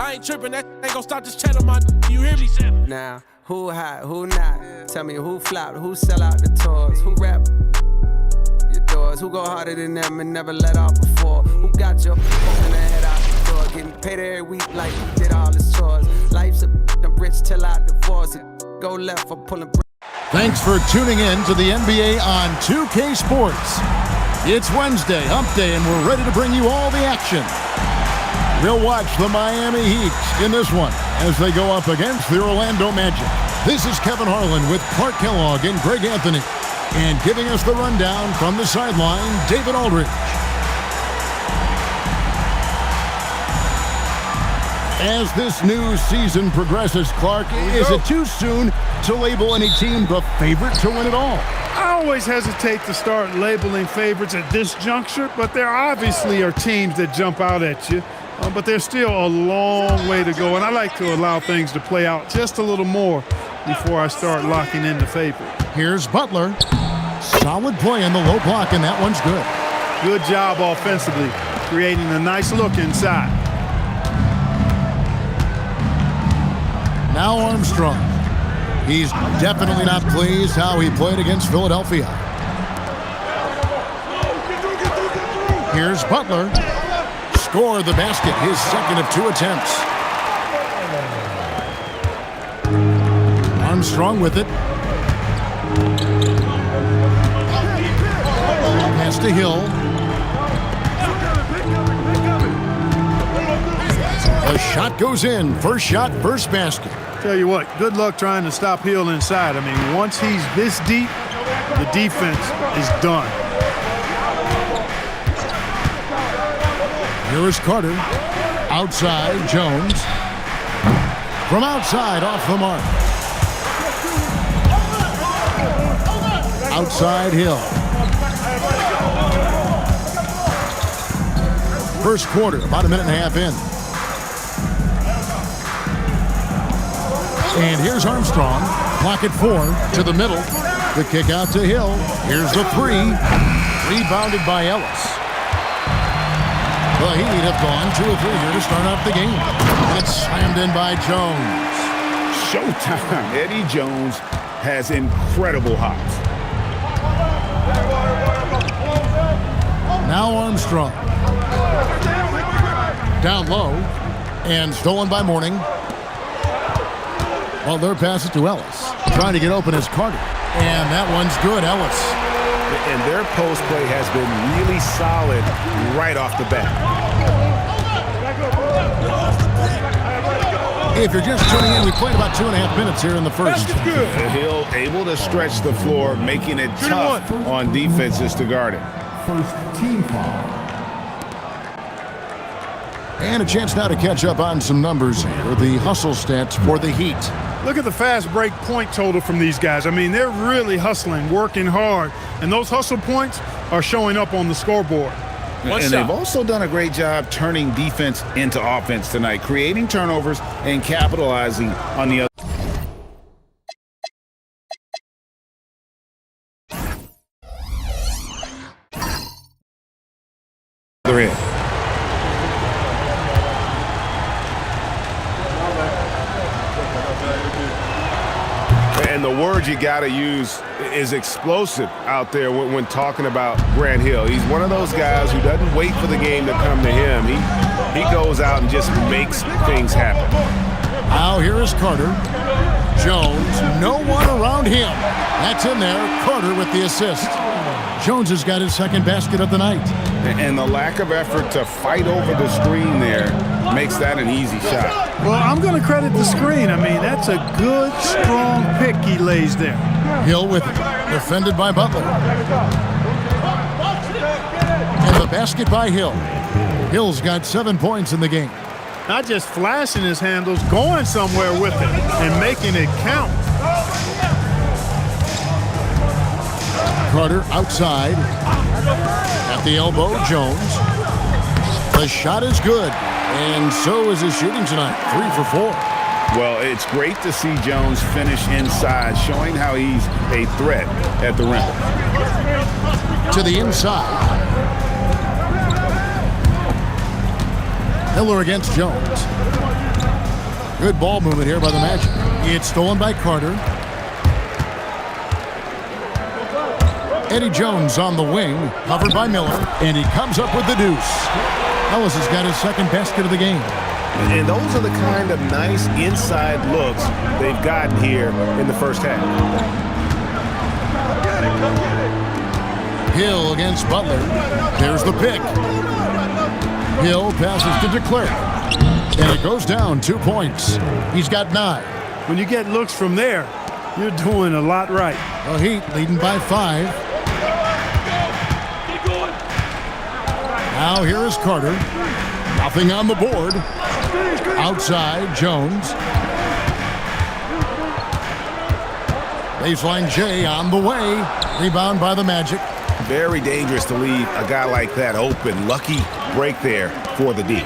I ain't tripping, that ain't gon' stop this channel, my you hear me? Now, who hot, who not? Tell me who flopped, who sell out the tours, who rap your doors, who go harder than them and never let off before, who got your open their head out the door, getting paid every week like you did all his chores. Life's a rich till I divorce it. Go left for pulling. Thanks for tuning in to the NBA on 2K Sports. It's Wednesday, hump day, and we're ready to bring you all the action. We'll watch the Miami Heat in this one as they go up against the Orlando Magic. This is Kevin Harlan with Clark Kellogg and Greg Anthony. And giving us the rundown from the sideline, David Aldridge. As this new season progresses, Clark, is it too soon to label any team the favorite to win it all? I always hesitate to start labeling favorites at this juncture, but there obviously are teams that jump out at you. But there's still a long way to go, and I like to allow things to play out just a little more before I start locking in the favorite. Here's Butler. Solid play in the low block, and that one's good. Good job offensively, creating a nice look inside. Now Armstrong. He's definitely not pleased how he played against Philadelphia. Here's Butler. Score the basket, his second of 2 attempts. Armstrong with it. Pass to Hill. The shot goes in. First shot, first basket. Tell you what, good luck trying to stop Hill inside. I mean, once he's this deep, the defense is done. Here is Carter. Outside, Jones. From outside, off the mark. Outside, Hill. First quarter, about a minute and a half in. And here's Armstrong. Clock at 4 to the middle. The kick out to Hill. Here's the 3. Rebounded by Ellis. The Heat have gone 2 of 3 here to start off the game. And it's slammed in by Jones. Showtime. Eddie Jones has incredible hops. Now Armstrong. Down low. And stolen by Mourning. Well, they're pass it to Ellis. Trying to get open is Carter. And that one's good, Ellis. And their post play has been really solid right off the bat. If you're just tuning in, we played about 2.5 minutes here in the first. Hill able to stretch the floor, making it tough on defenses to guard it. First team foul. And a chance now to catch up on some numbers here. The hustle stats for the Heat. Look at the fast break point total from these guys. I mean, they're really hustling, working hard, and those hustle points are showing up on the scoreboard. And they've also done a great job turning defense into offense tonight, creating turnovers and capitalizing on the other end. And the word you got to use is explosive out there when talking about Grant Hill. He's one of those guys who doesn't wait for the game to come to him. He goes out and just makes things happen. Now here is Carter. Jones, no one around him. That's in there. Carter with the assist. Jones has got his second basket of the night. And the lack of effort to fight over the screen there makes that an easy shot. Well, I'm going to credit the screen. I mean, that's a good, strong pick he lays there. Hill with it. Defended by Butler. And the basket by Hill. Hill's got 7 points in the game. Not just flashing his handles, going somewhere with it and making it count. Carter outside. At the elbow, Jones. The shot is good. And so is his shooting tonight. 3 for 4. Well, it's great to see Jones finish inside, showing how he's a threat at the rim. To the inside. Miller against Jones. Good ball movement here by the Magic. It's stolen by Carter. Eddie Jones on the wing, covered by Miller, and he comes up with the deuce. Ellis has got his second basket of the game. And those are the kind of nice inside looks they've gotten here in the first half. Hill against Butler. There's the pick. Hill passes to DeClerc. And it goes down 2 points. He's got 9. When you get looks from there, you're doing a lot right. The Heat leading by 5. Now here is Carter. Nothing on the board. Outside, Jones. Baseline J on the way. Rebound by the Magic. Very dangerous to leave a guy like that open. Lucky break there for the D.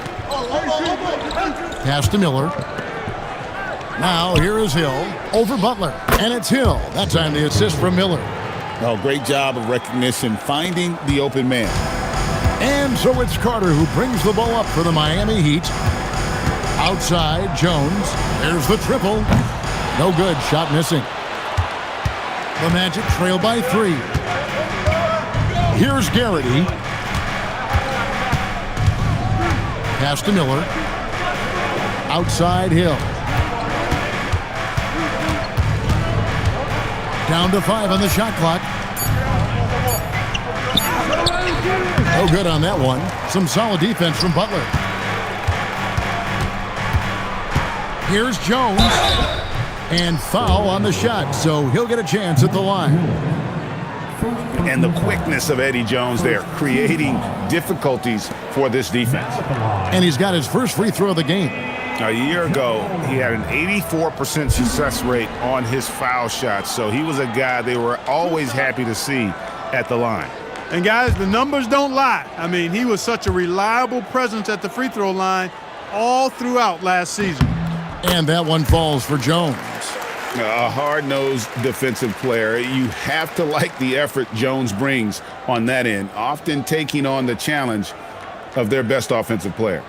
Pass to Miller. Now here is Hill over Butler. And it's Hill. That time the assist from Miller. Oh, great job of recognition, finding the open man. And so it's Carter who brings the ball up for the Miami Heat. Outside, Jones. There's the triple. No good. Shot missing. The Magic trail by 3. Here's Garrity. Pass to Miller. Outside, Hill. Down to 5 on the shot clock. No good on that one. Some solid defense from Butler. Here's Jones. And foul on the shot, so he'll get a chance at the line. And the quickness of Eddie Jones there, creating difficulties for this defense. And he's got his first free throw of the game. A year ago, he had an 84% success rate on his foul shots, so he was a guy they were always happy to see at the line. And guys, the numbers don't lie. I mean, he was such a reliable presence at the free throw line all throughout last season. And that one falls for Jones. A hard-nosed defensive player. You have to like the effort Jones brings on that end, often taking on the challenge of their best offensive player.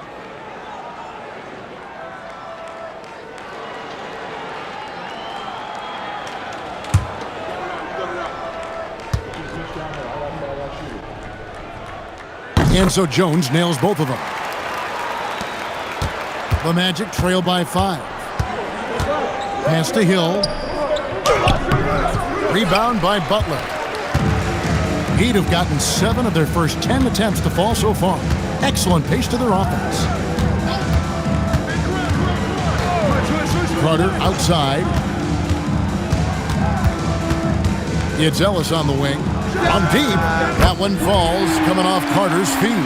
And so Jones nails both of them. The Magic trail by 5. Pass to Hill. Rebound by Butler. Heat have gotten 7 of their first 10 attempts to fall so far. Excellent pace to their offense. Carter outside. It's Ellis on the wing. On deep. That one falls, coming off Carter's feet.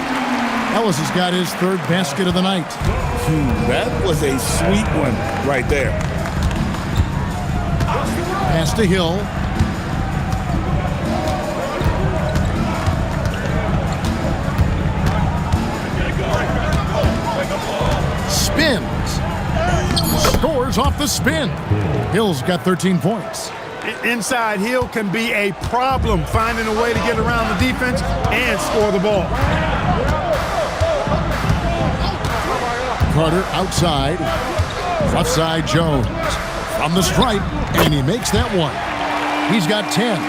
Ellis has got his 3rd basket of the night. That was a sweet one right there. Pass to Hill. Spins. Scores off the spin. Hill's got 13 points. Inside, Hill can be a problem finding a way to get around the defense and score the ball. Carter outside. Left side, Jones. From the stripe, and he makes that one. He's got 10.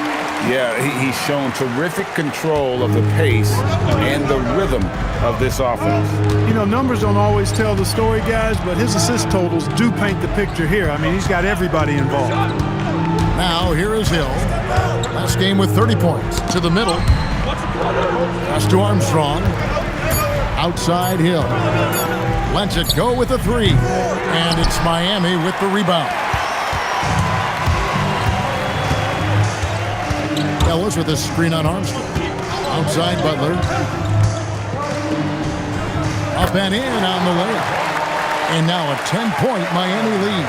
Yeah, he's shown terrific control of the pace and the rhythm of this offense. You know, numbers don't always tell the story, guys, but his assist totals do paint the picture here. I mean, he's got everybody involved. Now, here is Hill. Last game with 30 points. To the middle. Pass to Armstrong. Outside, Hill. Lets it go with a 3. And it's Miami with the rebound. Ellis with a screen on Armstrong. Outside, Butler. Up and in on the layup. And now a 10-point Miami lead.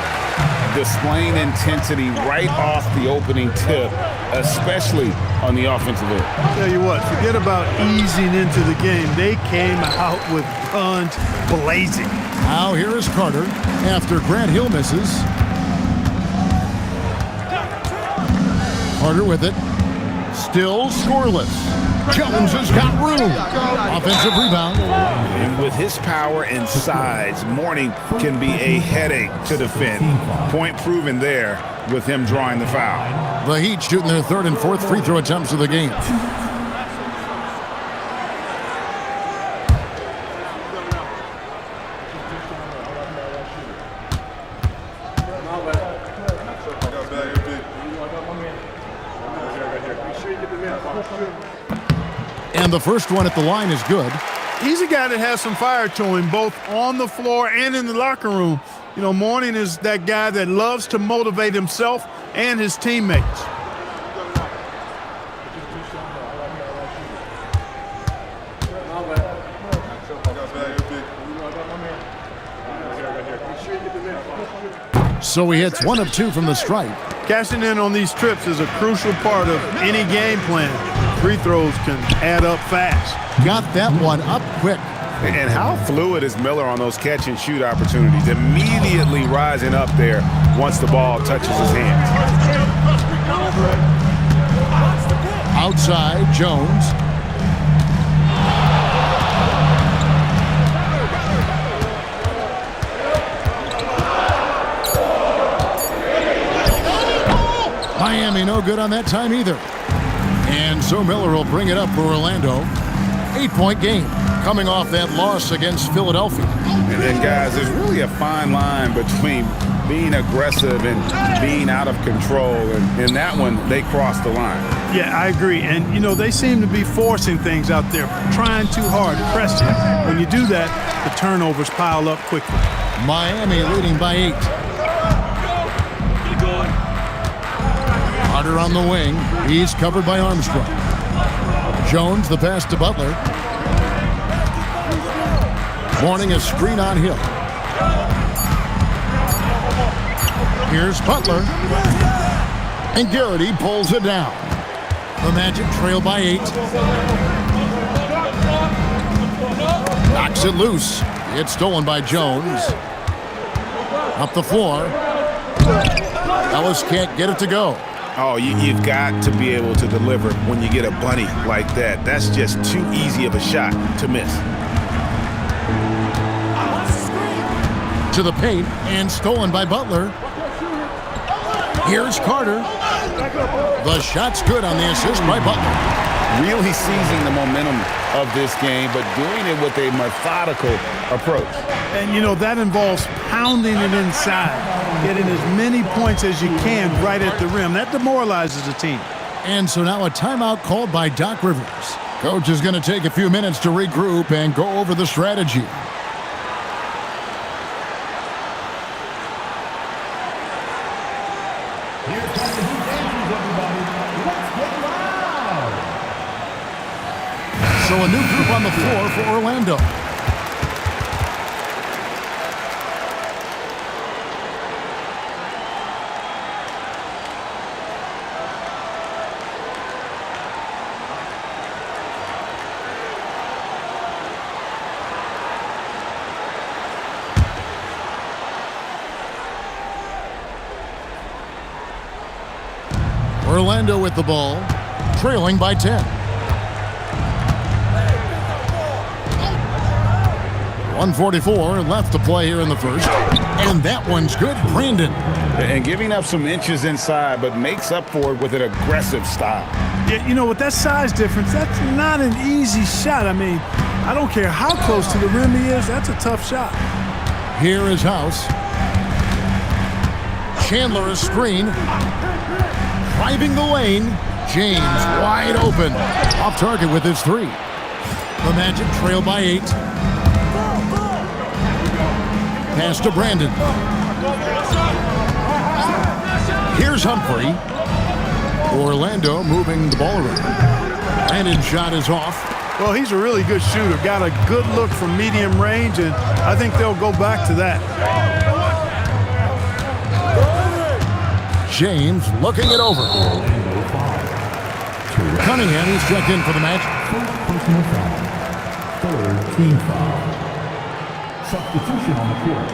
Displaying intensity right off the opening tip, especially on the offensive end. Tell you what, forget about easing into the game. They came out with guns blazing. Now here is Carter after Grant Hill misses. Carter with it. still scoreless. Jones has got room. Offensive rebound. And with his power and size, Mourning can be a headache to defend. Point proven there with him drawing the foul. The Heat shooting their third and fourth free throw attempts of the game. And the first one at the line is good. He's a guy that has some fire to him, both on the floor and in the locker room. You know, Mourning is that guy that loves to motivate himself and his teammates. So he hits 1 of 2 from the stripe. Cashing in on these trips is a crucial part of any game plan. Free throws can add up fast. Got that one up quick. And how fluid is Miller on those catch-and-shoot opportunities, immediately rising up there once the ball touches his hands. Outside, Jones. Miami no good on that time either. And so Miller will bring it up for Orlando. 8-point game coming off that loss against Philadelphia. And guys, there's really a fine line between being aggressive and being out of control. And in that one, they crossed the line. Yeah, I agree. And, you know, they seem to be forcing things out there, trying too hard, pressing. When you do that, the turnovers pile up quickly. Miami leading by 8. Carter on the wing. He's covered by Armstrong. Jones, the pass to Butler. Mourning a screen on Hill. Here's Butler. And Garrity pulls it down. The Magic trail by 8. Knocks it loose. It's stolen by Jones. Up the floor. Ellis can't get it to go. Oh, you've got to be able to deliver when you get a bunny like that. That's just too easy of a shot to miss. To the paint and stolen by Butler. Here's Carter. The shot's good on the assist by Butler. Really seizing the momentum of this game, but doing it with a methodical approach. And, you know, that involves pounding it inside, getting as many points as you can right at the rim. That demoralizes the team. And so now a timeout called by Doc Rivers. Coach is going to take a few minutes to regroup and go over the strategy. So a new group on the floor for Orlando. Orlando with the ball, trailing by 10. 1:44 left to play here in the first. And that one's good. Brandon. And giving up some inches inside, but makes up for it with an aggressive style. Yeah, you know, with that size difference, that's not an easy shot. I mean, I don't care how close to the rim he is, that's a tough shot. Here is House. Chandler a screen. Driving the lane. James wide open. Off target with his 3. The Magic trail by 8. Pass to Brandon. Here's Humphrey. Orlando moving the ball around. Brandon's shot is off. Well, he's a really good shooter. Got a good look from medium range, and I think they'll go back to that. James looking it over. Cunningham, he's checked in for the match. Personal foul. Third team foul. Substitution on the court.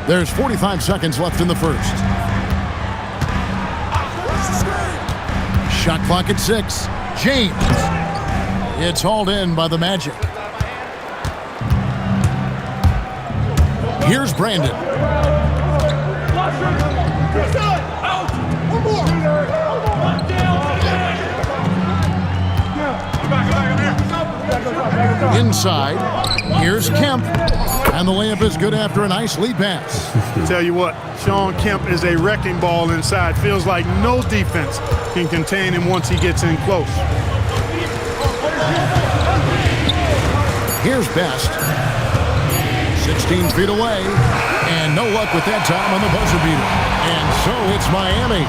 There's 45 seconds left in the first. Shot clock at 6. James. It's hauled in by the Magic. Here's Brandon. Inside, here's Kemp. And the layup is good after a nice lead pass. Tell you what, Shawn Kemp is a wrecking ball inside. Feels like no defense can contain him once he gets in close. Here's Best. 16 feet away. And no luck with that time on the buzzer beater. And so it's Miami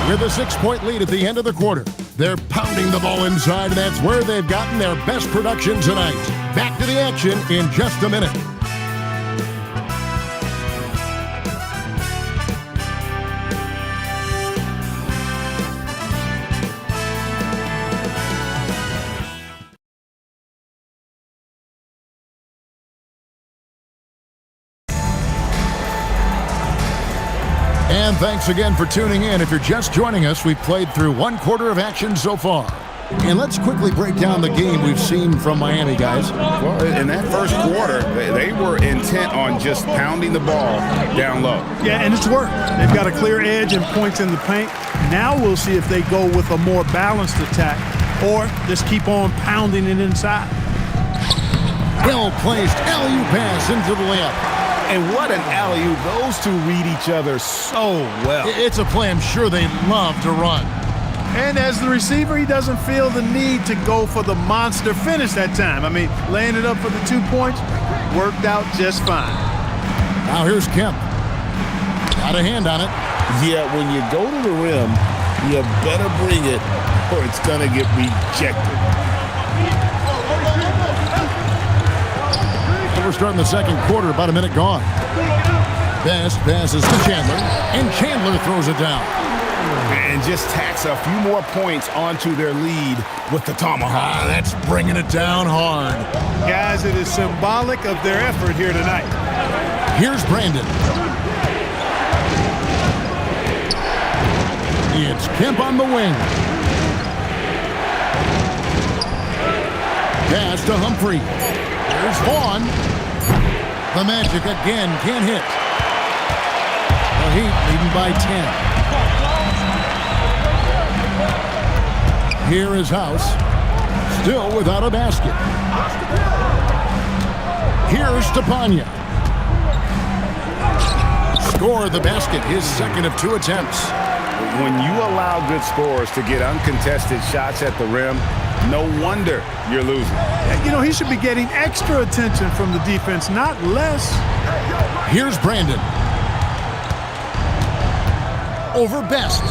with a 6-point lead at the end of the quarter. They're pounding the ball inside, and that's where they've gotten their best production tonight. Back to the action in just a minute. And thanks again for tuning in. If you're just joining us, we've played through one quarter of action so far. And let's quickly break down the game we've seen from Miami, guys. Well, in that first quarter, they were intent on just pounding the ball down low. Yeah, and it's worked. They've got a clear edge and points in the paint. Now we'll see if they go with a more balanced attack or just keep on pounding it inside. Well-placed alley-oop pass into the layup. And what an alley-oop. Those two read each other so well. It's a play I'm sure they love to run. And as the receiver, he doesn't feel the need to go for the monster finish that time. I mean, laying it up for the 2 points worked out just fine. Now here's Kemp. Got a hand on it. Yeah, when you go to the rim, you better bring it or it's going to get rejected. We're starting the second quarter, about a minute gone. Best passes to Chandler, and Chandler throws it down. And just tacks a few more points onto their lead with the tomahawk. That's bringing it down hard. Guys, it is symbolic of their effort here tonight. Here's Brandon. It's Kemp on the wing. Pass to Humphrey. There's Vaughn. The Magic again can't hit. The Heat leading by 10. Here is House. Still without a basket. Here's Stepanya. Score the basket, his second of 2 attempts. When you allow good scorers to get uncontested shots at the rim, no wonder you're losing. You know, he should be getting extra attention from the defense, not less. Here's Brandon. Over Best.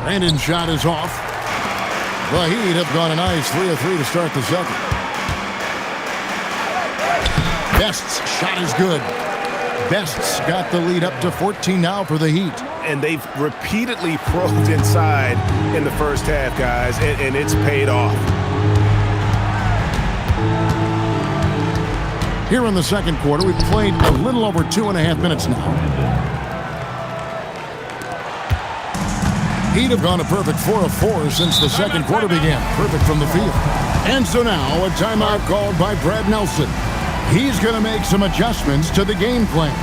Brandon's shot is off. The Heat have gone a nice 3 of 3 to start the second. Best's shot is good. Best's got the lead up to 14 now for the Heat. And they've repeatedly probed inside in the first half, guys, and it's paid off. Here in the second quarter, we've played a little over 2.5 minutes now. Heat have gone a perfect 4 of 4 since the second quarter began. Perfect from the field. And so now, a timeout called by Brad Nelson. He's going to make some adjustments to the game plan.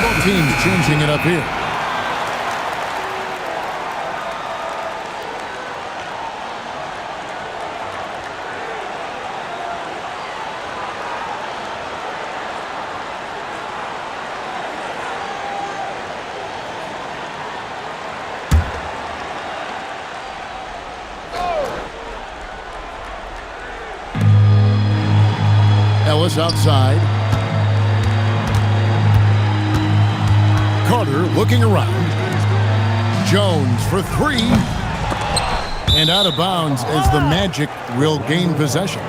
Both teams changing it up here. Ellis outside. Carter looking around. Jones for 3. And out of bounds as the Magic will gain possession.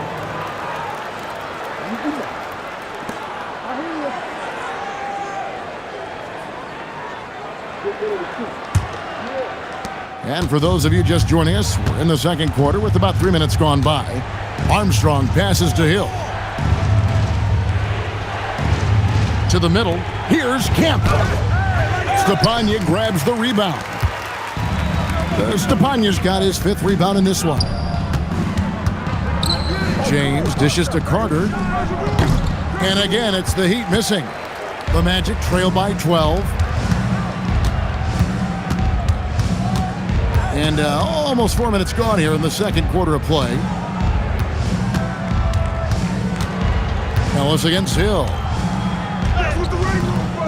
And for those of you just joining us, we're in the second quarter with about 3 minutes gone by. Armstrong passes to Hill. To the middle. Here's Kemp. Stepanya grabs the rebound. Stepanya's got his 5th rebound in this one. James dishes to Carter. And again, it's the Heat missing. The Magic trail by 12. And almost 4 minutes gone here in the second quarter of play. Ellis against Hill.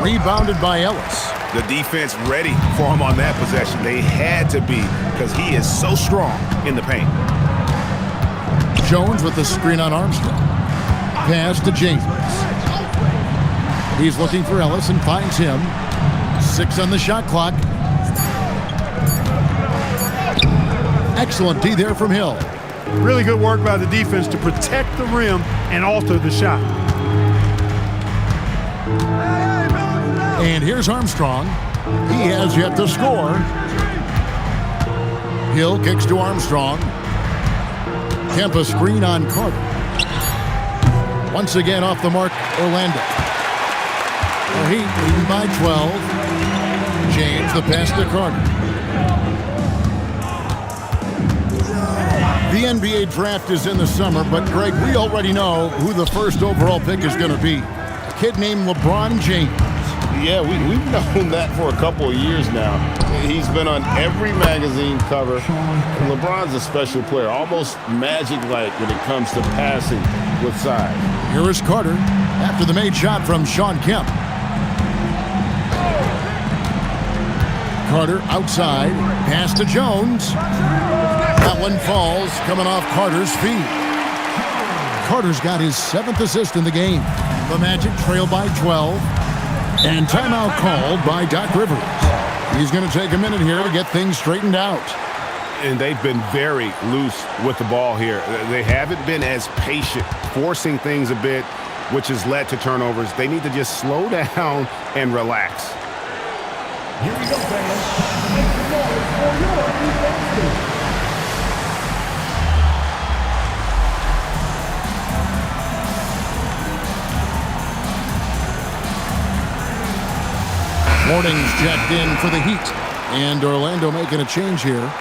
Rebounded by Ellis. The defense ready for him on that possession. They had to be because he is so strong in the paint. Jones with the screen on Armstrong. Pass to James. He's looking for Ellis and finds him. 6 on the shot clock. Excellent D there from Hill. Really good work by the defense to protect the rim and alter the shot. And here's Armstrong. He has yet to score. Hill kicks to Armstrong. Kemp a screen on Carter. Once again off the mark, Orlando. The Heat leading by 12. James the pass to Carter. The NBA draft is in the summer, but Greg, we already know who the first overall pick is going to be. A kid named LeBron James. Yeah, we've known that for a couple of years now. He's been on every magazine cover. LeBron's a special player, almost magic-like when it comes to passing with size. Here is Carter after the made shot from Shawn Kemp. Carter outside, pass to Jones. That one falls, coming off Carter's feet. Carter's got his 7th assist in the game. The Magic trail by 12. And timeout called by Doc Rivers. He's going to take a minute here to get things straightened out. And they've been very loose with the ball here. They haven't been as patient, forcing things a bit, which has led to turnovers. They need to just slow down and relax. Here we go, fans. Make some noise for your defense. Warnings checked in for the Heat. And Orlando making a change here.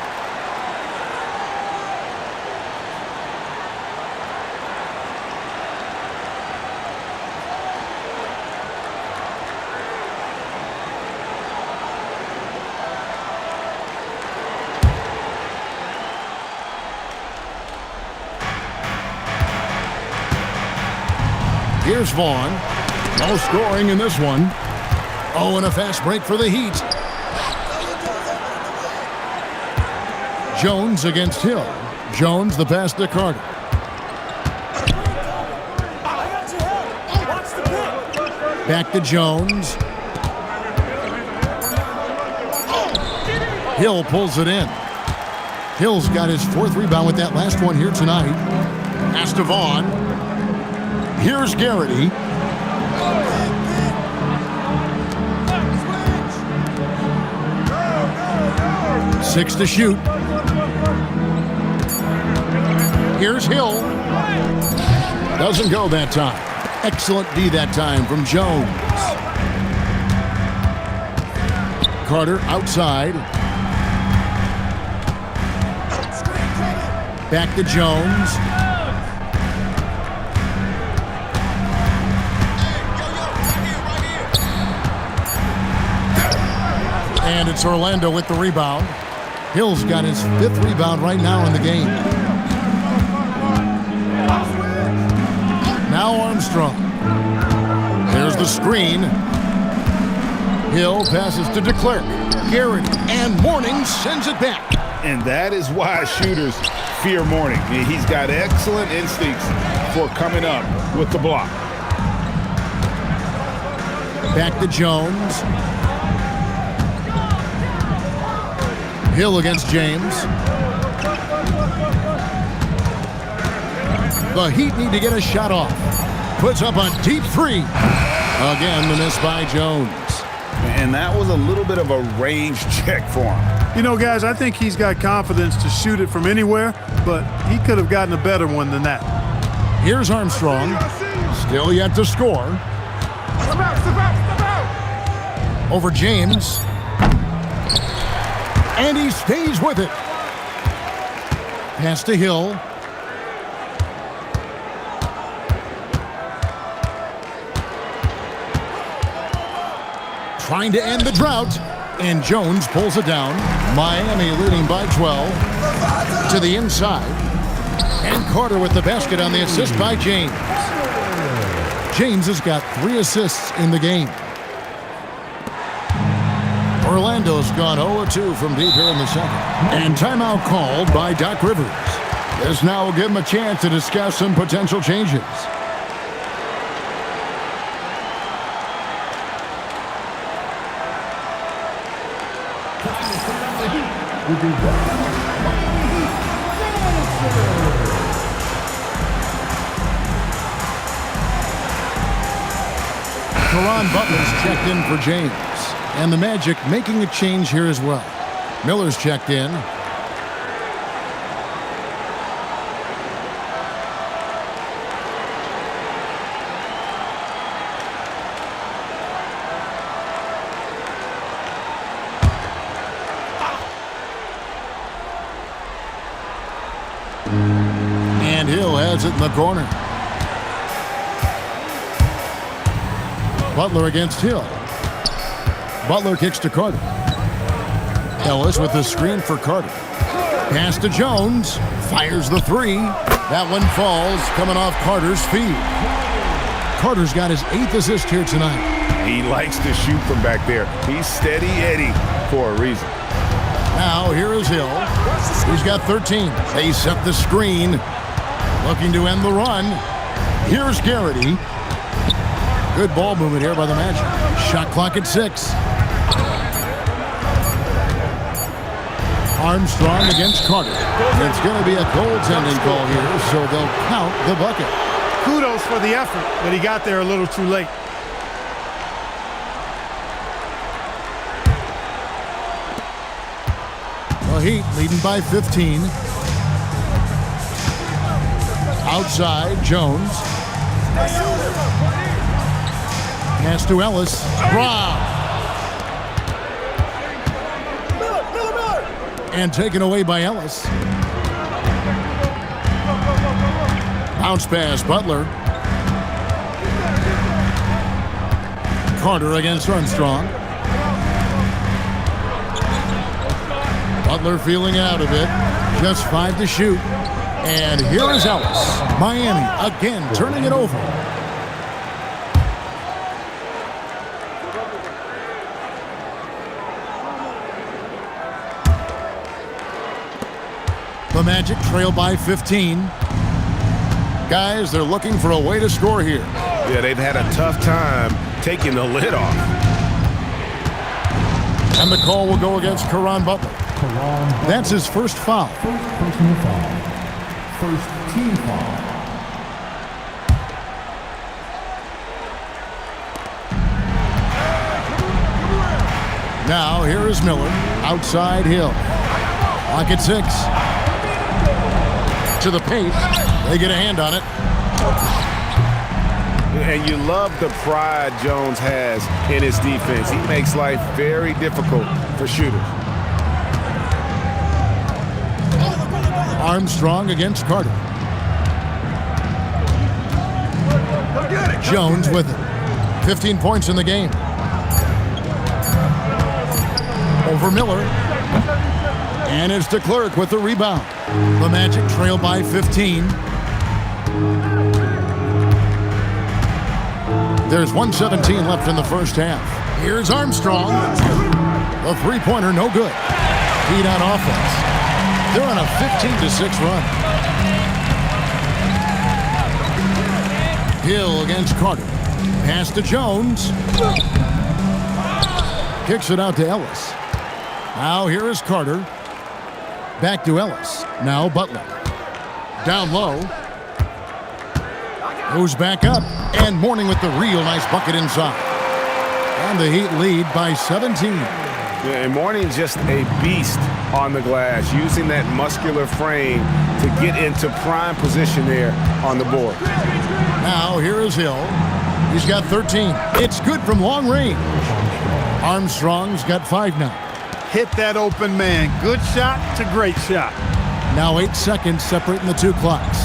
Here's Vaughn. No scoring in this one. Oh, and a fast break for the Heat. Jones against Hill. Jones the pass to Carter. Back to Jones. Hill pulls it in. Hill's got his 4th rebound with that last one here tonight. Pass to Vaughn. Here's Garrity. Six to shoot. Here's Hill. Doesn't go that time. Excellent D that time from Jones. Carter outside. Back to Jones. And it's Orlando with the rebound. Hill's got his 5th rebound right now in the game. Now Armstrong. There's the screen. Hill passes to DeClerc. Garrett and Mourning sends it back. And that is why shooters fear Mourning. He's got excellent instincts for coming up with the block. Back to Jones. Hill against James. The Heat need to get a shot off. Puts up a deep 3. Again, the miss by Jones. And that was a little bit of a range check for him. You know, guys, I think he's got confidence to shoot it from anywhere, but he could have gotten a better one than that. Here's Armstrong. Still yet to score. Over James. And he stays with it. Pass to Hill. Trying to end the drought. And Jones pulls it down. Miami leading by 12. To the inside. And Carter with the basket on the assist by James. James has got 3 assists in the game. Orlando's gone 0-2 from deep here in the second. And timeout called by Doc Rivers. This now will give him a chance to discuss some potential changes. Caron Butler's checked in for James. And the Magic making a change here as well. Miller's checked in. And Hill has it in the corner. Butler against Hill. Butler kicks to Carter. Ellis with the screen for Carter. Pass to Jones. Fires the 3. That one falls, coming off Carter's feet. Carter's got his 8th assist here tonight. He likes to shoot from back there. He's steady Eddie for a reason. Now here is Hill. He's got 13. They set the screen. Looking to end the run. Here's Garrity. Good ball movement here by the Magic. Shot clock at 6. Armstrong against Carter. It's going to be a goaltending call here, so they'll count the bucket. Kudos for the effort, but he got there a little too late. The Heat leading by 15. Outside, Jones. Pass to Ellis. Brown. And taken away by Ellis. Bounce pass, Butler. Carter against Armstrong. Butler feeling out of it. Just 5 to shoot. And here is Ellis. Miami again turning it over. The Magic trail by 15. Guys, they're looking for a way to score here. Yeah, they've had a tough time taking the lid off. And the call will go against Caron Butler. That's his first foul. First personal foul. First team foul. Now, here is Miller. Outside Hill. Clock at 6. To the paint. They get a hand on it. And you love the pride Jones has in his defense. He makes life very difficult for shooters. Armstrong against Carter. Jones with it. 15 points in the game. Over Miller. And it's DeClerc with the rebound. The Magic trail by 15. There's 1:17 left in the first half. Here's Armstrong. The three-pointer no good. Heat on offense. They're on a 15-6 run. Hill against Carter. Pass to Jones. Kicks it out to Ellis. Now here is Carter. Back to Ellis. Now Butler. Down low. Goes back up. And Mourning with the real nice bucket inside. And the Heat lead by 17. And Mourning's just a beast on the glass, using that muscular frame to get into prime position there on the board. Now here is Hill. He's got 13. It's good from long range. Armstrong's got 5 now. Hit that open man. Good shot to great shot. Now 8 seconds separating the two clocks.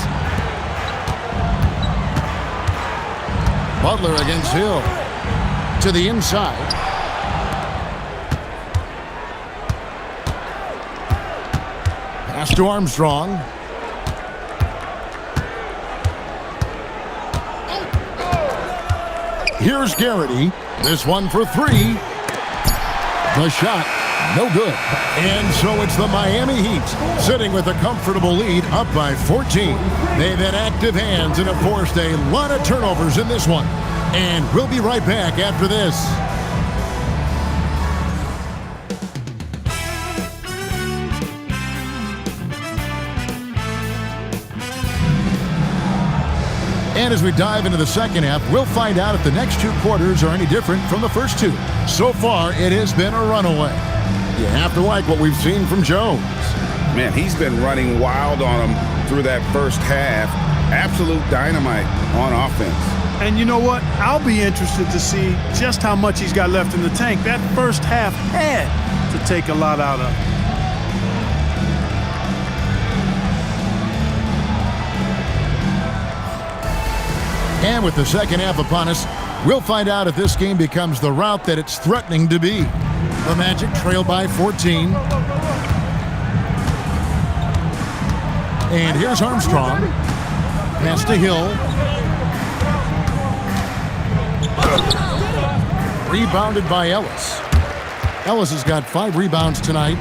Butler against Hill. To the inside. Pass to Armstrong. Here's Garrity. This one for 3. The shot, no good. And so it's the Miami Heat sitting with a comfortable lead up by 14. They've had active hands and have forced a lot of turnovers in this one. And we'll be right back after this. And as we dive into the second half, we'll find out if the next 2 quarters are any different from the first 2. So far, it has been a runaway. You have to like what we've seen from Jones. Man, he's been running wild on him through that first half. Absolute dynamite on offense. And you know what? I'll be interested to see just how much he's got left in the tank. That first half had to take a lot out of him. And with the second half upon us, we'll find out if this game becomes the route that it's threatening to be. The Magic trail by 14. And here's Armstrong. Pass to Hill. Rebounded by Ellis. Ellis has got 5 rebounds tonight.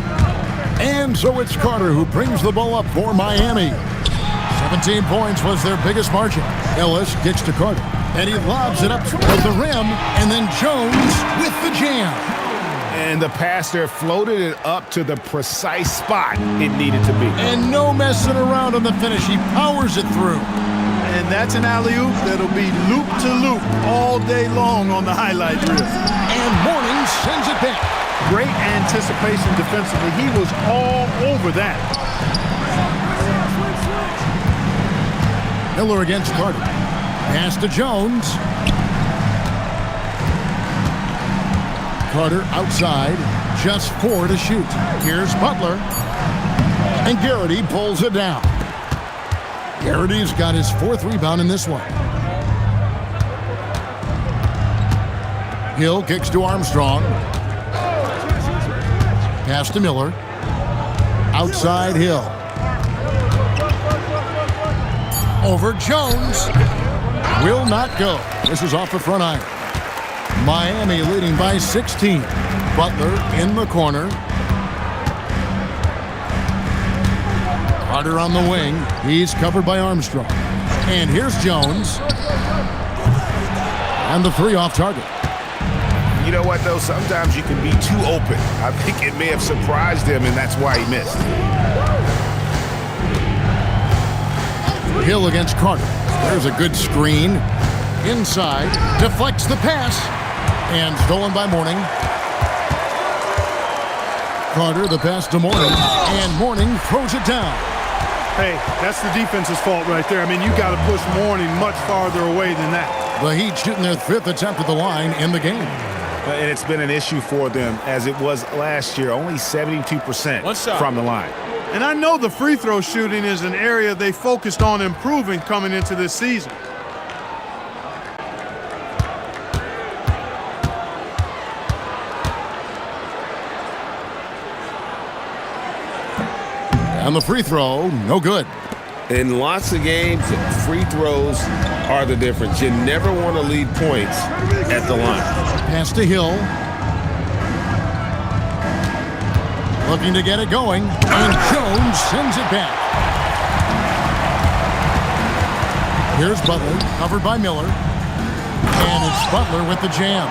And so it's Carter who brings the ball up for Miami. 17 points was their biggest margin. Ellis gets to Carter, and he lobs it up with the rim, and then Jones with the jam. And the pass there floated it up to the precise spot it needed to be. And no messing around on the finish. He powers it through. And that's an alley-oop that'll be loop to loop all day long on the highlight reel. And Mourning sends it back. Great anticipation defensively. He was all over that. Miller against Carter. Pass to Jones. Carter outside. Just 4 to shoot. Here's Butler. And Garrity pulls it down. Garrity's got his 4th rebound in this one. Hill kicks to Armstrong. Pass to Miller. Outside Hill. Over Jones. Will not go. This is off the front iron. Miami leading by 16. Butler in the corner. Carter on the wing. He's covered by Armstrong. And here's Jones. And the 3 off target. You know what, though? Sometimes you can be too open. I think it may have surprised him, and that's why he missed. Hill against Carter. There's a good screen. Inside. Deflects the pass. And stolen by Mourning. Carter, the pass to Mourning. And Mourning throws it down. Hey, that's the defense's fault right there. I mean, you got to push Mourning much farther away than that. The Heat shooting their 5th attempt at the line in the game. And it's been an issue for them, as it was last year. Only 72% from the line. And I know the free throw shooting is an area they focused on improving coming into this season. And the free throw, no good. In lots of games, free throws are the difference. You never want to leave points at the line. Pass to Hill. Looking to get it going. And Jones sends it back. Here's Butler, covered by Miller. And it's Butler with the jam.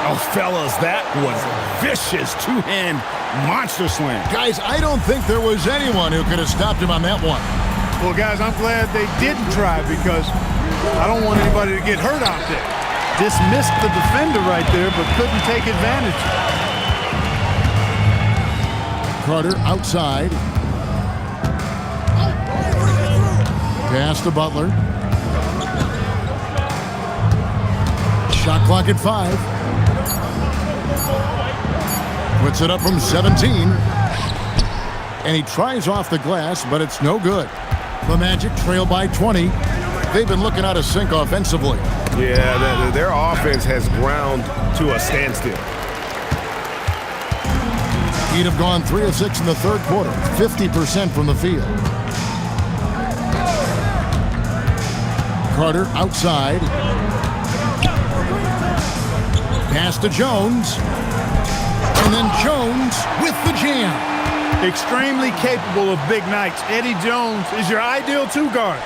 Oh, fellas, that was a vicious 2-hand monster slam. Guys, I don't think there was anyone who could have stopped him on that one. Well, guys, I'm glad they didn't try because I don't want anybody to get hurt out there. Dismissed the defender right there, but couldn't take advantage. Carter outside. Pass to Butler. Shot clock at 5. Puts it up from 17. And he tries off the glass, but it's no good. The Magic trail by 20. They've been looking out of sync offensively. Yeah, their offense has ground to a standstill. He'd have gone 3 of 6 in the third quarter, 50% from the field. Carter outside. Pass to Jones. And then Jones with the jam. Extremely capable of big nights. Eddie Jones is your ideal two-guard.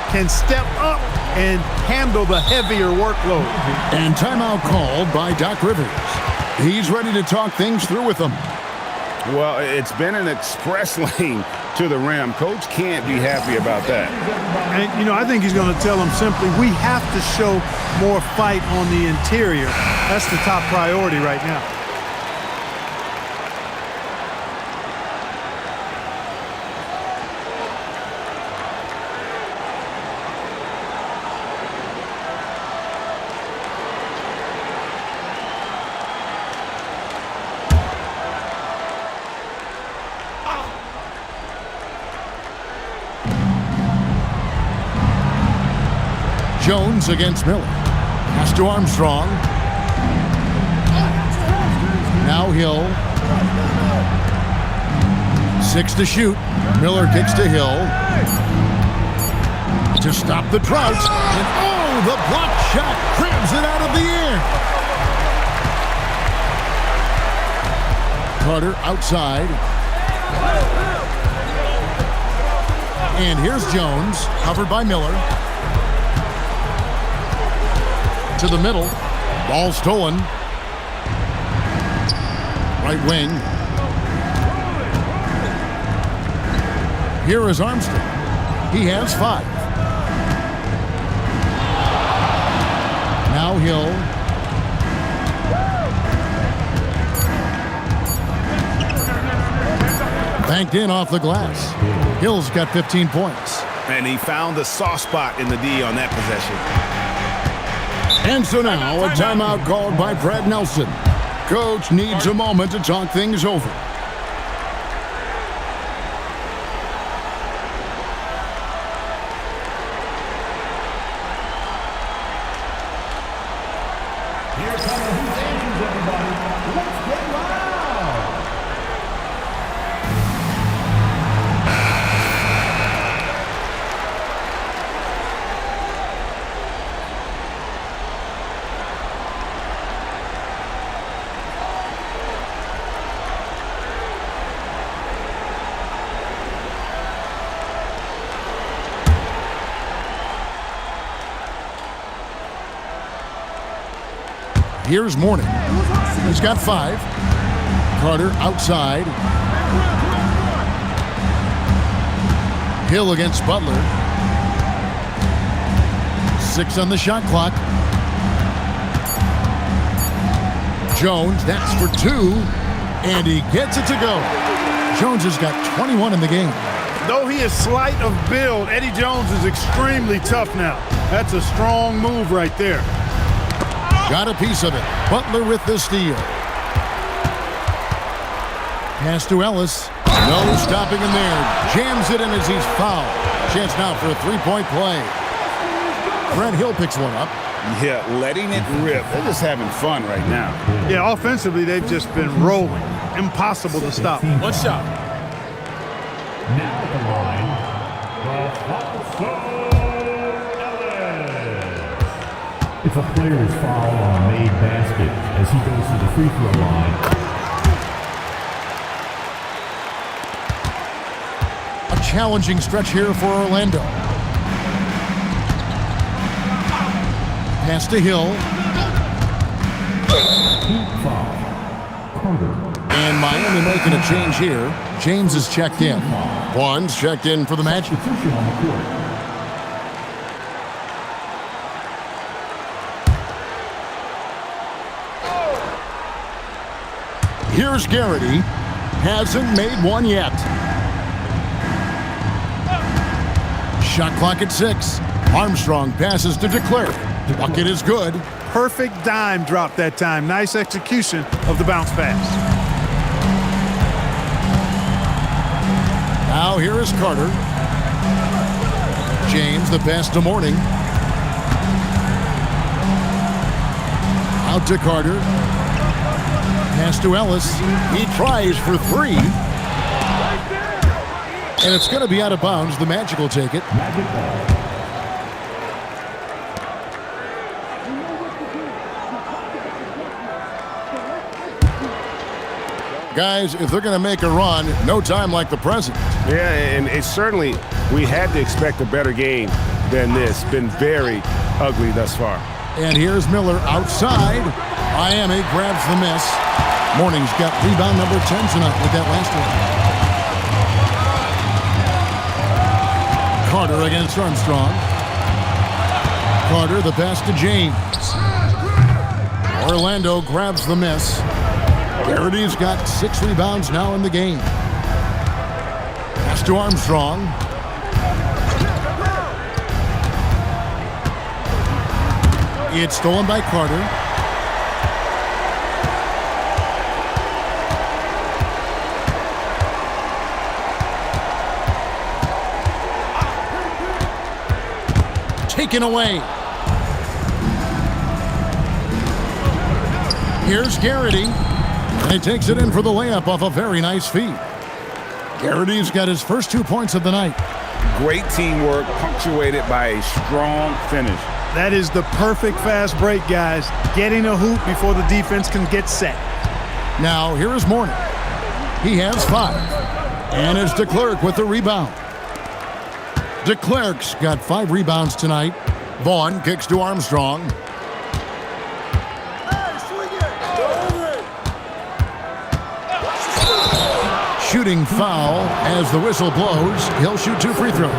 Can step up and handle the heavier workload. And timeout called by Doc Rivers. He's ready to talk things through with them. Well, it's been an express lane to the rim. Coach can't be happy about that. And, you know, I think he's going to tell them simply, we have to show more fight on the interior. That's the top priority right now. Jones against Miller. Pass to Armstrong. Now Hill. 6 to shoot. Miller kicks to Hill. To stop the drought. And oh, the block shot grabs it out of the air. Carter outside. And here's Jones, covered by Miller. To the middle. Ball stolen. Right wing. Here is Armstrong. He has 5. Now Hill. Banked in off the glass. Hill's got 15 points. And he found the soft spot in the D on that possession. And so now, a timeout called by Brad Nelson. Coach needs a moment to talk things over. Here come the Hoop Angels, everybody. Let's get loud. Here's Mourning. He's got 5. Carter outside. Hill against Butler. 6 on the shot clock. Jones, that's for 2. And he gets it to go. Jones has got 21 in the game. Though he is slight of build, Eddie Jones is extremely tough now. That's a strong move right there. Got a piece of it. Butler with the steal. Pass to Ellis. No stopping him there. Jams it in as he's fouled. Chance now for a 3-point play. Grant Hill picks one up. Yeah, letting it rip. They're just having fun right now. Yeah, offensively, they've just been rolling. Impossible to stop. One shot. Now at the line, Alfonso Ellis. It's a player's foul on a made basket as he goes to the free throw line. A challenging stretch here for Orlando. Pass to Hill. Team foul. Carter. And Miami making a change here. James is checked in. Juan's checked in for the Magic. Substitution on the court. Here's Garrity. Hasn't made one yet. Shot clock at 6. Armstrong passes to DeClerc. Bucket is good. Perfect dime drop that time. Nice execution of the bounce pass. Now here is Carter. James, the pass to Mourning. Out to Carter. Pass to Ellis. He tries for 3. And it's going to be out of bounds. The Magic will take it. Guys, if they're going to make a run, no time like the present. Yeah, and it's certainly, we had to expect a better game than this. Been very ugly thus far. And here's Miller outside. Miami grabs the miss. Mourning's got rebound number 10 tonight with that last one. Carter against Armstrong. Carter, the pass to James. Orlando grabs the miss. Garrity's got 6 rebounds now in the game. Pass to Armstrong. It's stolen by Carter. Taken away. Here's Garrity. And he takes it in for the layup off a very nice feed. Garrity's got his first 2 points of the night. Great teamwork punctuated by a strong finish. That is the perfect fast break, guys. Getting a hoop before the defense can get set. Now, here is Mourning. He has 5. And it's DeClerc with the rebound. DeClerc's got 5 rebounds tonight. Vaughn kicks to Armstrong. Shooting foul as the whistle blows. He'll shoot 2 free throws.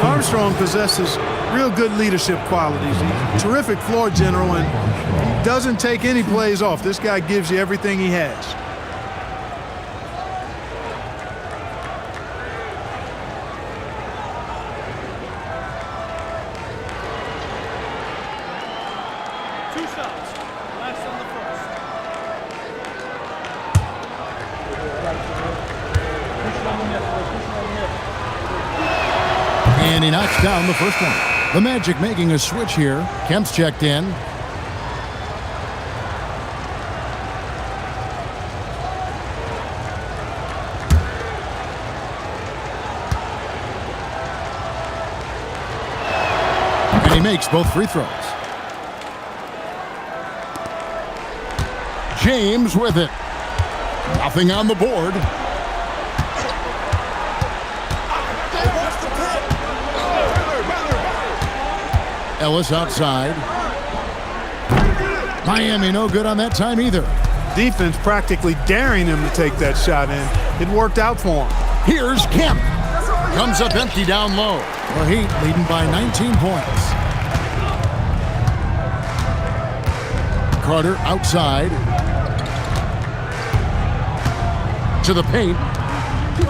Armstrong possesses real good leadership qualities. He's a terrific floor general, and he doesn't take any plays off. This guy gives you everything he has. And he knocks down the first one. The Magic making a switch here. Kemp's checked in. And he makes both free throws. James with it. Nothing on the board. Ellis outside. Miami no good on that time either. Defense practically daring him to take that shot in. It worked out for him. Here's Kemp. Comes up empty down low. The Heat leading by 19 points. Carter outside. To the paint.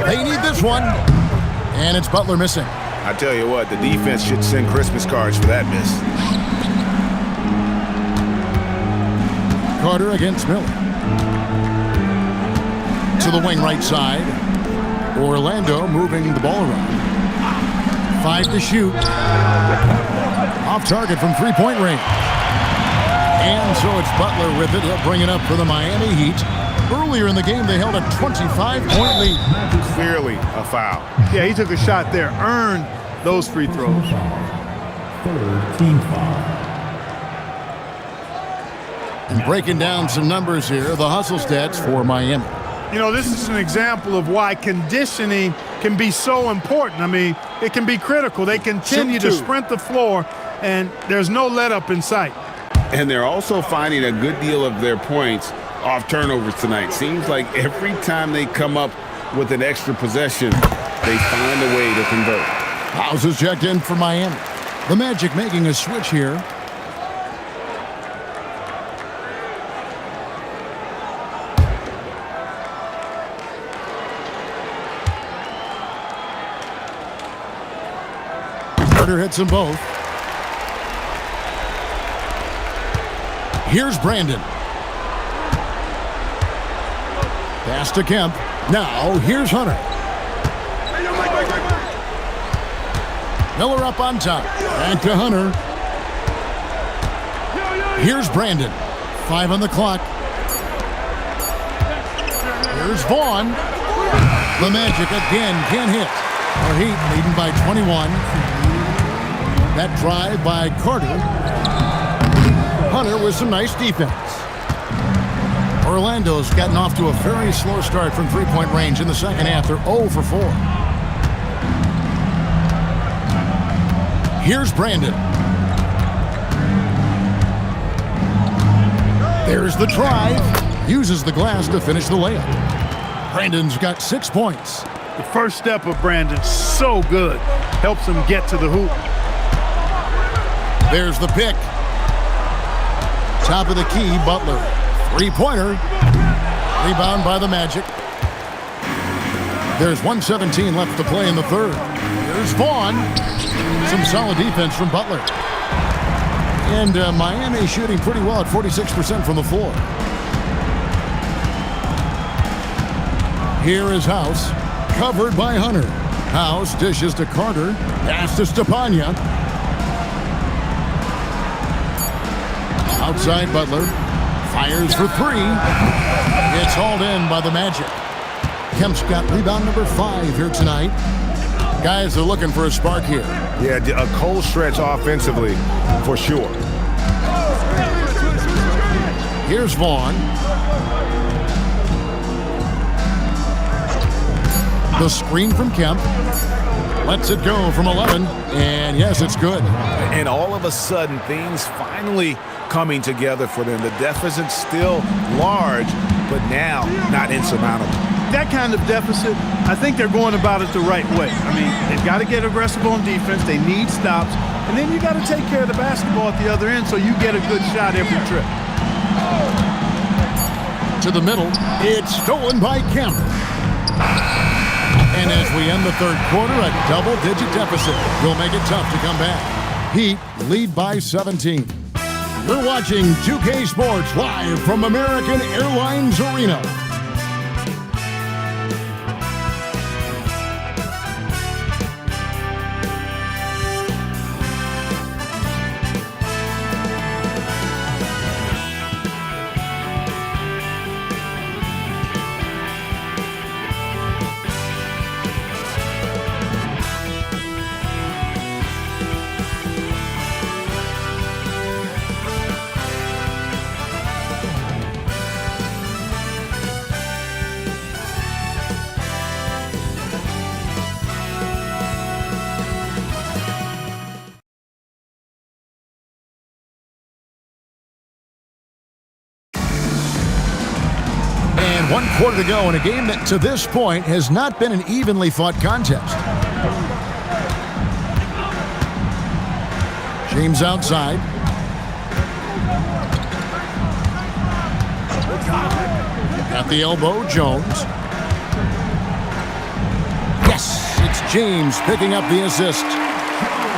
They need this one. And it's Butler missing. I tell you what, the defense should send Christmas cards for that miss. Carter against Miller. To the wing right side. Orlando moving the ball around. 5 to shoot. Off target from 3-point range. And so it's Butler with it. He'll bring it up for the Miami Heat. Earlier in the game, they held a 25-point lead. Clearly a foul. Yeah, he took a shot there. Earned those free throws. Third team foul. And breaking down some numbers here, the hustle stats for Miami. You know, this is an example of why conditioning can be so important. I mean, it can be critical. They continue to sprint the floor, and there's no let-up in sight. And they're also finding a good deal of their points off turnovers tonight. Seems like every time they come up with an extra possession, they find a way to convert. House is checked in for Miami. The Magic making a switch here. Carter hits them both. Here's Brandon. Pass to Kemp. Now, here's Hunter. Miller up on top. Back to Hunter. Here's Brandon. 5 on the clock. Here's Vaughn. The Magic again can't hit. Our Heat leading by 21. That drive by Carter. Hunter with some nice defense. Orlando's gotten off to a very slow start from three-point range in the second half. They're 0 for 4. Here's Brandon. There's the drive. Uses the glass to finish the layup. Brandon's got 6 points. The first step of Brandon, so good. Helps him get to the hoop. There's the pick. Top of the key, Butler. Three-pointer. Rebound by the Magic. There's 1:17 left to play in the third. There's Vaughn. Some solid defense from Butler. And Miami shooting pretty well at 46% from the floor. Here is House. Covered by Hunter. House dishes to Carter. Pass to Stepanya. Outside Butler. Fires for 3. It's hauled in by the Magic. Kemp's got rebound number 5 here tonight. Guys are looking for a spark here. Yeah, a cold stretch offensively for sure. Here's Vaughn. The screen from Kemp. Lets it go from 11. And yes, it's good. And all of a sudden, things finally coming together for them. The deficit's still large, but now not insurmountable. That kind of deficit, I think they're going about it the right way. I mean, they've got to get aggressive on defense. They need stops. And then you got to take care of the basketball at the other end so you get a good shot every trip. To the middle. It's stolen by Kemp. And as we end the third quarter, a double-digit deficit will make it tough to come back. Heat lead by 17. You're watching 2K Sports live from American Airlines Arena. One quarter to go in a game that to this point has not been an evenly fought contest. James outside. At the elbow, Jones. Yes, it's James picking up the assist.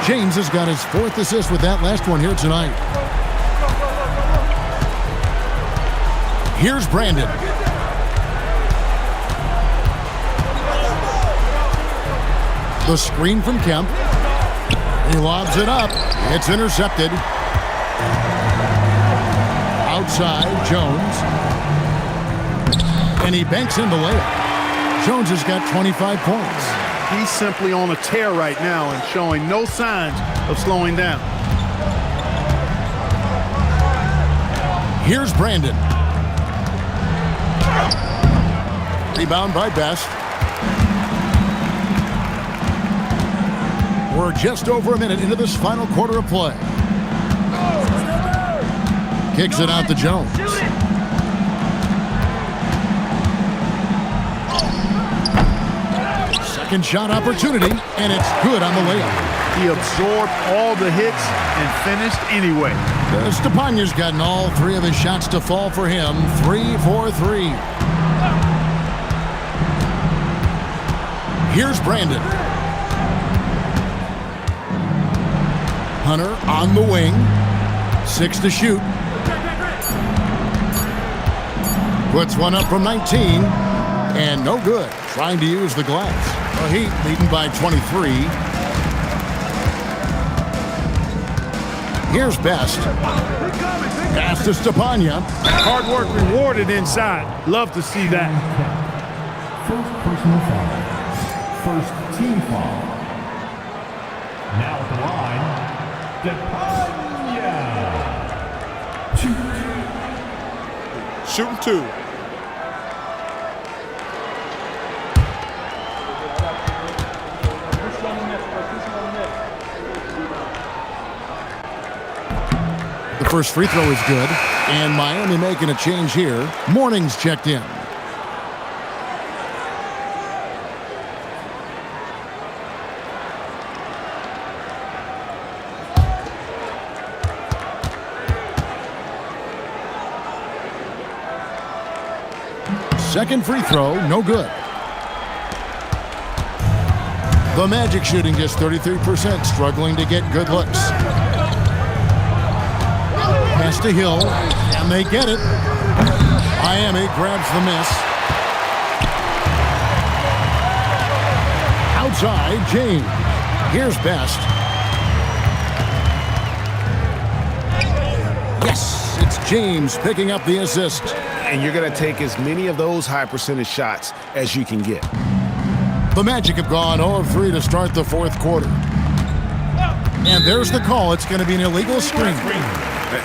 James has got his 4th assist with that last one here tonight. Here's Brandon. The screen from Kemp. He lobs it up. It's intercepted. Outside, Jones. And he banks in the layup. Jones has got 25 points. He's simply on a tear right now and showing no signs of slowing down. Here's Brandon. Rebound by Best. We're just over a minute into this final quarter of play. Kicks it out to Jones. Second shot opportunity, and it's good on the layup. He absorbed all the hits and finished anyway. Stepanya's gotten all 3 of his shots to fall for him. 3 for 3. Here's Brandon. Hunter on the wing. 6 to shoot. Puts one up from 19. And no good. Trying to use the glass. The Heat leading by 23. Here's Best. Pass to Stepanya. Hard work rewarded inside. Love to see that. First personal foul. First team foul. Now at the line, Stepanya. Shooting 2. The first free throw is good. And Miami making a change here. Morning's checked in. Second free throw, no good. The Magic shooting just 33%, struggling to get good looks. Pass to Hill, and they get it. Miami grabs the miss. Outside, James. Here's Best. Yes, it's James picking up the assist. And you're going to take as many of those high percentage shots as you can get. The Magic have gone 0 of 3 to start the fourth quarter. And there's the call. It's going to be an illegal screen.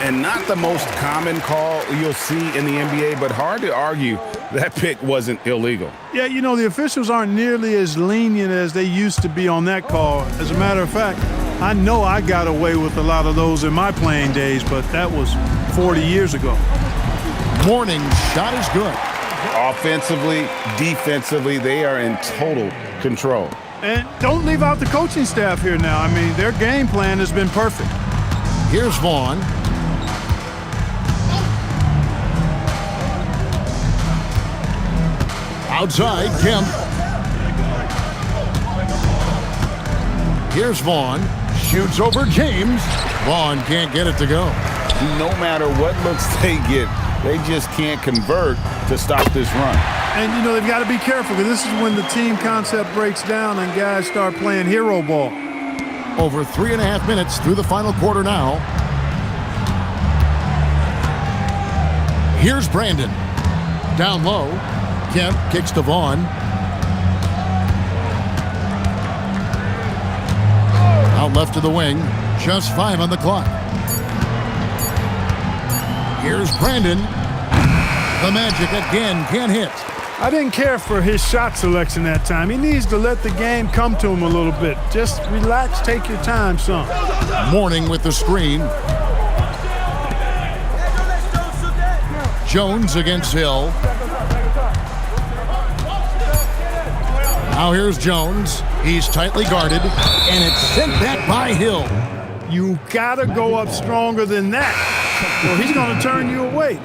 And not the most common call you'll see in the NBA, but hard to argue that pick wasn't illegal. Yeah, you know, the officials aren't nearly as lenient as they used to be on that call. As a matter of fact, I know I got away with a lot of those in my playing days, but that was 40 years ago. Morning's shot is good. Offensively, defensively, they are in total control. And don't leave out the coaching staff here now. I mean, their game plan has been perfect. Here's Vaughn. Outside, Kemp. Here's Vaughn. Shoots over James. Vaughn can't get it to go. No matter what looks they get, they just can't convert to stop this run. And, you know, they've got to be careful because this is when the team concept breaks down and guys start playing hero ball. Over 3.5 minutes through the final quarter now. Here's Brandon. Down low. Kemp kicks to Vaughn. Out left to the wing. Just 5 on the clock. Here's Brandon. The Magic again can't hit. I didn't care for his shot selection that time. He needs to let the game come to him a little bit. Just relax, take your time, son. Morning with the screen. Jones against Hill. Now here's Jones. He's tightly guarded, and it's sent back by Hill. You gotta go up stronger than that, or he's gonna turn you away.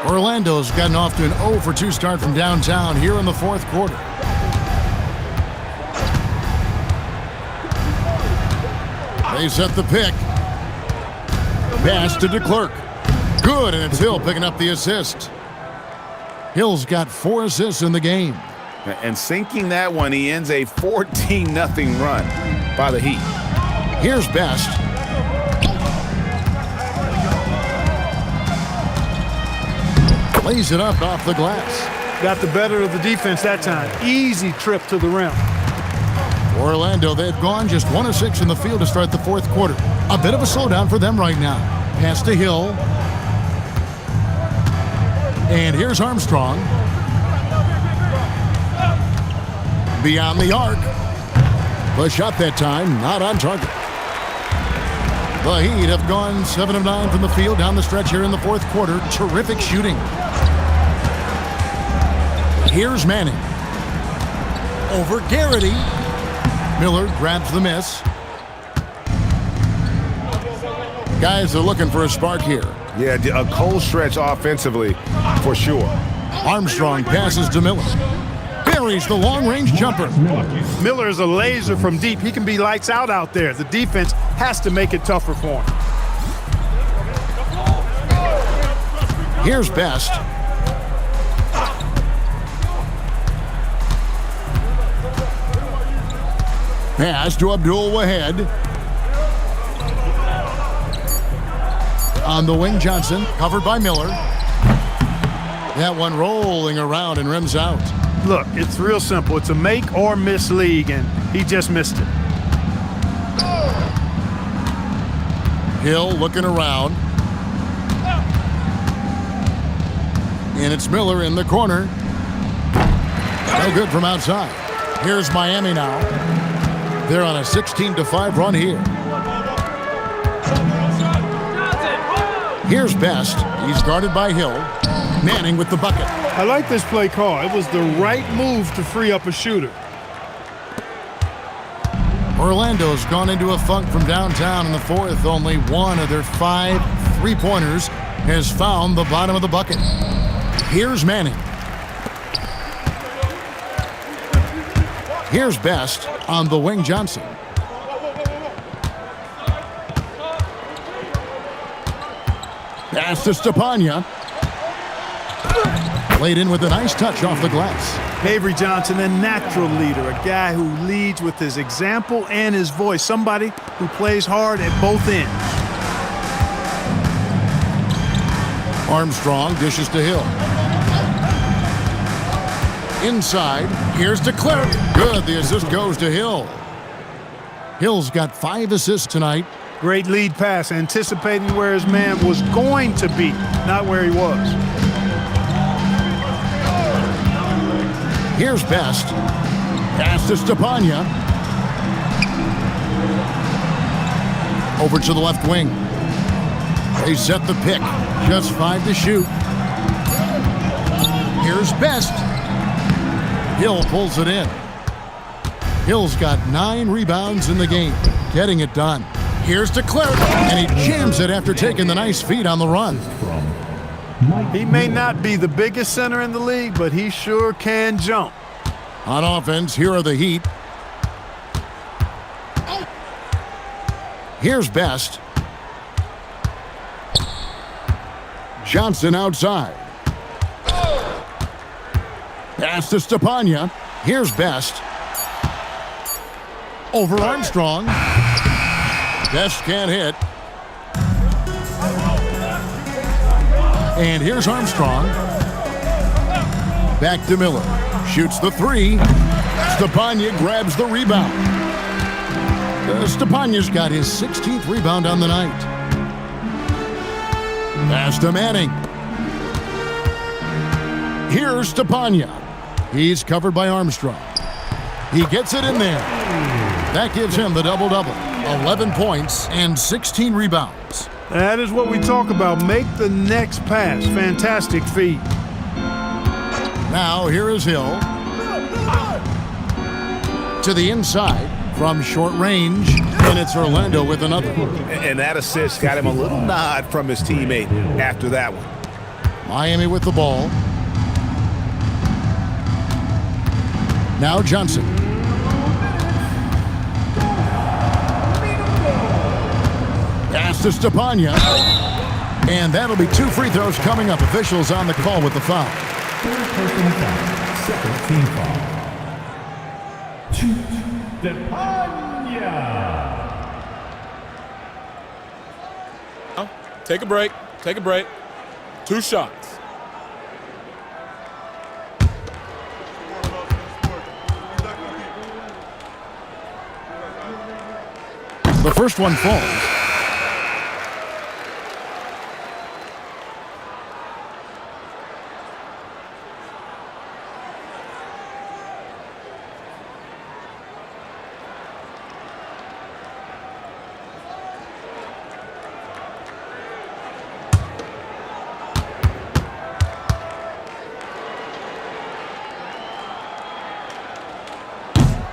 Orlando's gotten off to an 0 for 2 start from downtown here in the fourth quarter. They set the pick. Pass to DeClerc. Good, and it's Hill picking up the assist. Hill's got 4 assists in the game. And sinking that one, he ends a 14-0 run by the Heat. Here's Best. Lays it up off the glass. Got the better of the defense that time. Easy trip to the rim. Orlando, they've gone just 1 of 6 in the field to start the fourth quarter. A bit of a slowdown for them right now. Pass to Hill. And here's Armstrong. Beyond the arc. The shot that time, not on target. The Heat have gone 7 of 9 from the field down the stretch here in the fourth quarter. Terrific shooting. Here's Manning. Over Garrity. Miller grabs the miss. Guys are looking for a spark here. Yeah, a cold stretch offensively for sure. Armstrong passes to Miller. buries the long-range jumper. Miller is a laser from deep. He can be lights out there. The defense has to make it tougher for him. Here's Best. Pass to Abdul Wahed. On the wing, Johnson, covered by Miller. That one rolling around and rims out. Look, it's real simple. It's a make or miss league, and he just missed it. Hill looking around. And it's Miller in the corner. No good from outside. Here's Miami now. They're on a 16-5 run here. Here's Best. He's guarded by Hill. Manning with the bucket. I like this play call. It was the right move to free up a shooter. Orlando's gone into a funk from downtown in the fourth. Only one of their 5 3-pointers has found the bottom of the bucket. Here's Manning. Here's Best on the wing, Johnson. Pass to Stepanya. Laid in with a nice touch off the glass. Avery Johnson, a natural leader, a guy who leads with his example and his voice, somebody who plays hard at both ends. Armstrong dishes to Hill. Inside, here's to Clark. Good, the assist goes to Hill. Hill's got 5 assists tonight. Great lead pass, anticipating where his man was going to be, not where he was. Here's Best. Pass to Stepanya. Over to the left wing. They set the pick. Just 5 to shoot. Here's Best. Hill pulls it in. Hill's got 9 rebounds in the game. Getting it done. Here's to Clark. And he jams it after taking the nice feed on the run. He may not be the biggest center in the league, but he sure can jump. On offense, here are the Heat. Here's Best. Johnson outside. Pass to Stepanya. Here's Best. Over Armstrong. Best can't hit. And here's Armstrong. Back to Miller. Shoots the 3. Stepanya grabs the rebound. Stepanya's got his 16th rebound on the night. Pass to Manning. Here's Stepanya. He's covered by Armstrong. He gets it in there. That gives him the double-double. 11 points and 16 rebounds. That is what we talk about. Make the next pass. Fantastic feed. Now here is Hill. To the inside from short range. And it's Orlando with another. And that assist got him a little nod from his teammate after that one. Miami with the ball. Now Johnson. Pass to Stepanya. And that'll be 2 free throws coming up. Officials on the call with the foul. Third personal foul. Second team foul. Stepanya. Take a break. Take a break. 2 shots. The first one falls.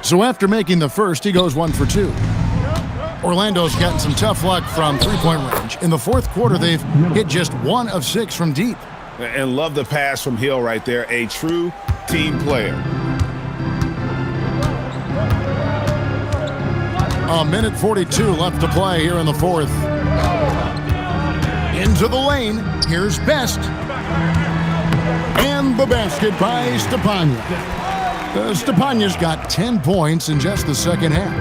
So after making the first, he goes 1 for 2. Orlando's gotten some tough luck from 3-point range. In the fourth quarter, they've hit just 1 of 6 from deep. And love the pass from Hill right there. A true team player. A minute 42 left to play here in the fourth. Into the lane. Here's Best. And the basket by Stepanya. Stepanya's got 10 points in just the second half.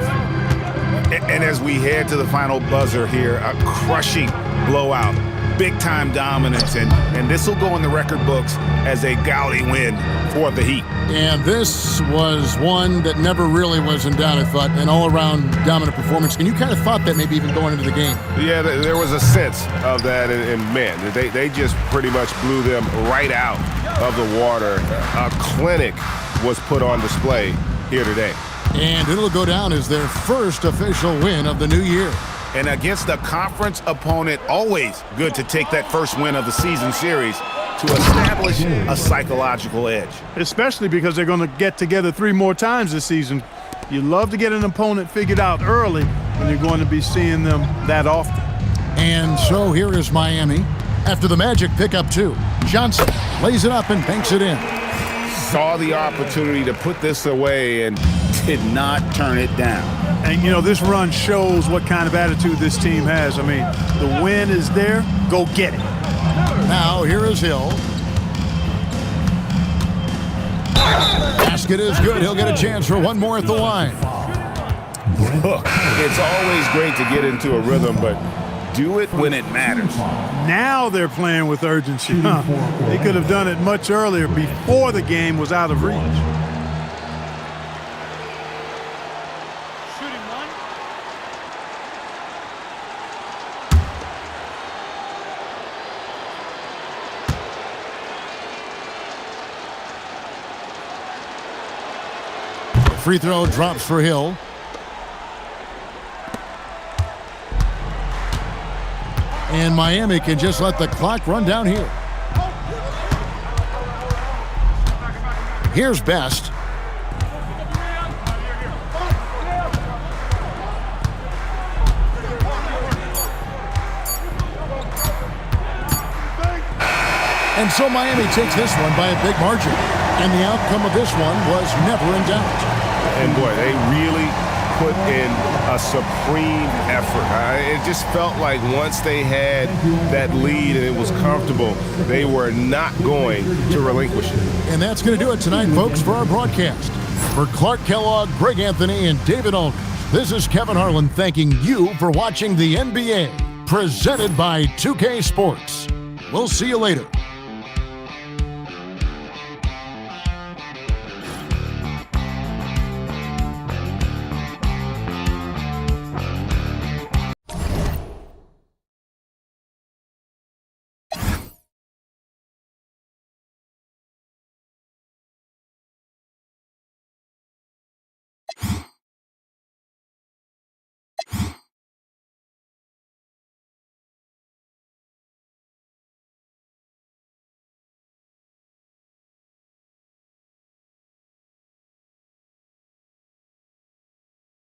And as we head to the final buzzer here, a crushing blowout, big-time dominance, and this will go in the record books as a gaudy win for the Heat. And this was one that never really was in doubt, I thought, an all-around dominant performance. And you kind of thought that maybe even going into the game. Yeah, there was a sense of that, and man, they just pretty much blew them right out of the water. A clinic was put on display here today. And it'll go down as their first official win of the new year. And against a conference opponent, always good to take that first win of the season series to establish a psychological edge. Especially because they're going to get together 3 more times this season. You love to get an opponent figured out early when you're going to be seeing them that often. And so here is Miami. After the Magic pick up 2, Johnson lays it up and banks it in. Saw the opportunity to put this away and Did not turn it down. And, you know, this run shows what kind of attitude this team has. I mean, the win is there. Go get it. Now, here is Hill. Basket is good. He'll get a chance for one more at the line. look. It's always great to get into a rhythm, but do it when it matters. Now they're playing with urgency. They could have done it much earlier, before the game was out of reach. Free throw drops for Hill. And Miami can just let the clock run down here. Here's Best. And so Miami takes this one by a big margin. And the outcome of this one was never in doubt. And boy, they really put in a supreme effort. It just felt like once they had that lead and it was comfortable, they were not going to relinquish it. And that's going to do it tonight, folks, for our broadcast. For Clark Kellogg, Greg Anthony, and David Aldridge, this is Kevin Harlan thanking you for watching the NBA, presented by 2K Sports. We'll see you later.